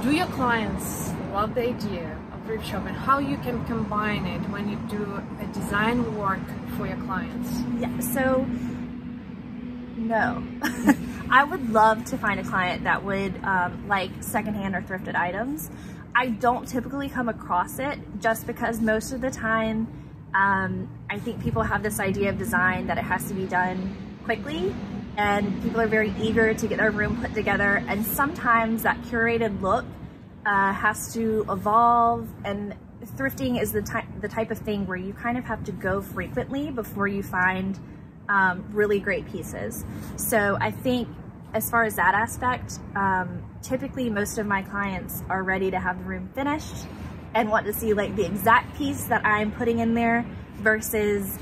Do your clients love the idea of thrift shop, and how you can combine it when you do a design work for your clients? Yeah, so no. I would love to find a client that would like secondhand or thrifted items. I don't typically come across it just because most of the time I think people have this idea of design that it has to be done quickly, and people are very eager to get their room put together, and sometimes that curated look has to evolve, and thrifting is the type of thing where you kind of have to go frequently before you find really great pieces. So I think as far as that aspect, typically most of my clients are ready to have the room finished and want to see like the exact piece that I'm putting in there versus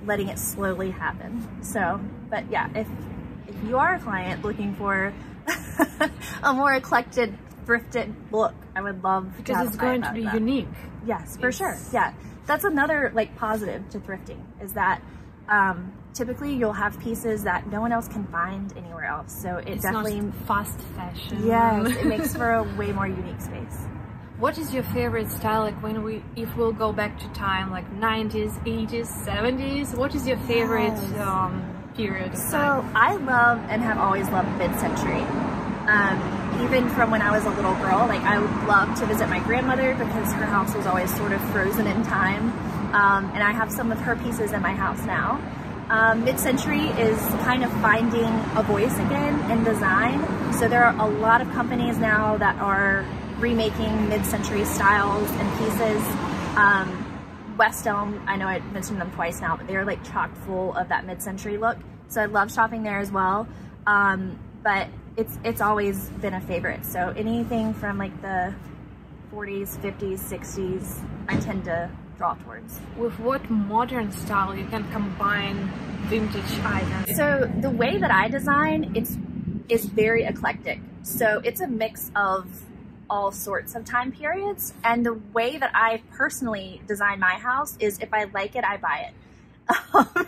letting it slowly happen. So, but yeah, if you are a client looking for a more eclectic thrifted look, I would love to because it's going to be unique. Yes, for sure. Yeah, that's another like positive to thrifting is that typically you'll have pieces that no one else can find anywhere else. So it's definitely not fast fashion. Yes, it makes for a way more unique space. What is your favorite style, like if we'll go back to time, like 90s, 80s, 70s, what is your favorite period of time? So I love and have always loved mid-century. Even from when I was a little girl, like I would love to visit my grandmother because her house was always sort of frozen in time. And I have some of her pieces in my house now. Mid-century is kind of finding a voice again in design. So there are a lot of companies now that are remaking mid-century styles and pieces. West Elm, I know I mentioned them twice now, but they're like chock full of that mid-century look. So I love shopping there as well. But it's always been a favorite. So anything from like the 40s, 50s, 60s, I tend to draw towards. With what modern style you can combine vintage items? So the way that I design, is very eclectic. So it's a mix of all sorts of time periods. And the way that I personally design my house is if I like it, I buy it.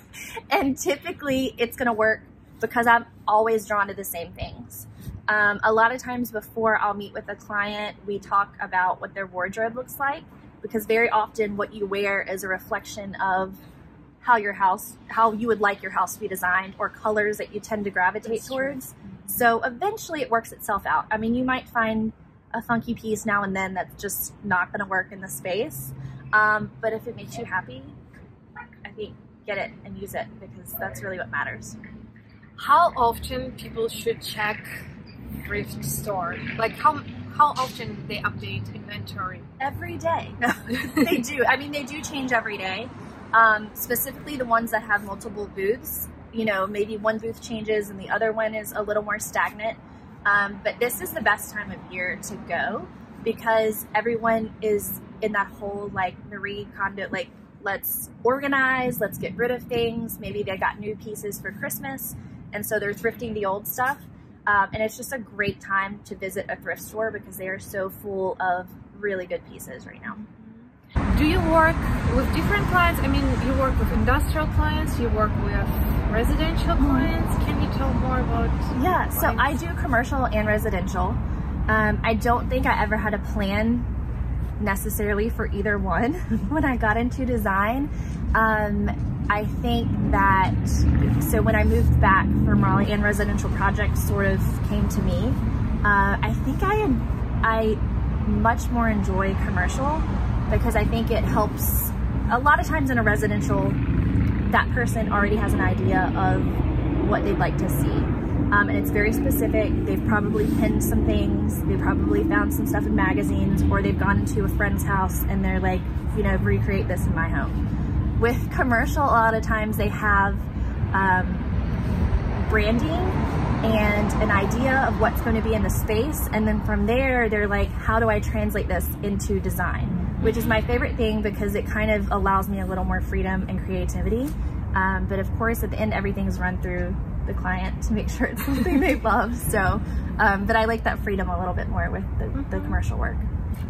And typically it's gonna work because I'm always drawn to the same things. A lot of times before I'll meet with a client, we talk about what their wardrobe looks like, because very often what you wear is a reflection of how you would like your house to be designed, or colors that you tend to gravitate towards. So eventually it works itself out. I mean, you might find a funky piece now and then that's just not gonna work in the space. But if it makes you happy, I think get it and use it, because that's really what matters. How often people should check thrift store? Like how often they update inventory? Every day. They do. I mean, they do change every day. Specifically the ones that have multiple booths. You know, maybe one booth changes and the other one is a little more stagnant. But this is the best time of year to go because everyone is in that whole like Marie Kondo, like let's organize, let's get rid of things. Maybe they got new pieces for Christmas and so they're thrifting the old stuff. And it's just a great time to visit a thrift store because they are so full of really good pieces right now. Do you work with different clients? I mean, you work with industrial clients, you work with residential clients. Can you tell more about so I do commercial and residential. I don't think I ever had a plan necessarily for either one when I got into design. I think that, so when I moved back from Raleigh and residential projects sort of came to me, I think I much more enjoy commercial because I think it helps. A lot of times in a residential, that person already has an idea of what they'd like to see. And it's very specific. They've probably pinned some things. They probably found some stuff in magazines, or they've gone into a friend's house and they're like, you know, recreate this in my home. With commercial, a lot of times they have branding and an idea of what's going to be in the space. And then from there, they're like, how do I translate this into design? Which is my favorite thing because it kind of allows me a little more freedom and creativity. But of course, at the end, everything's run through the client to make sure it's something they love. So, but I like that freedom a little bit more with the commercial work.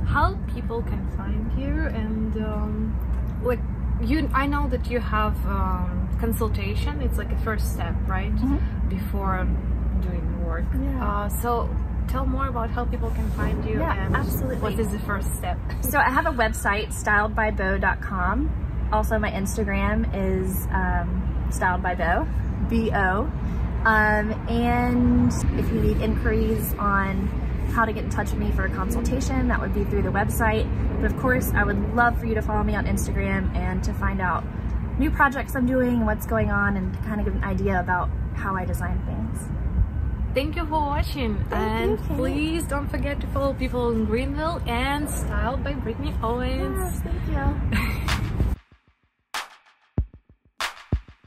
How people can find you and like I know that you have consultation. It's like a first step, right? Before doing work. Yeah. So tell more about how people can find you. Yeah, and absolutely. What is the first step? So I have a website, styledbybo.com. Also, my Instagram is styledbybo, B-O. And if you need inquiries on how to get in touch with me for a consultation, that would be through the website. But of course, I would love for you to follow me on Instagram and to find out new projects I'm doing, what's going on, and to kind of get an idea about how I design things. Thank you for watching, and please don't forget to follow people in Greenville and Styled by Brittany Owens. Yes, thank you.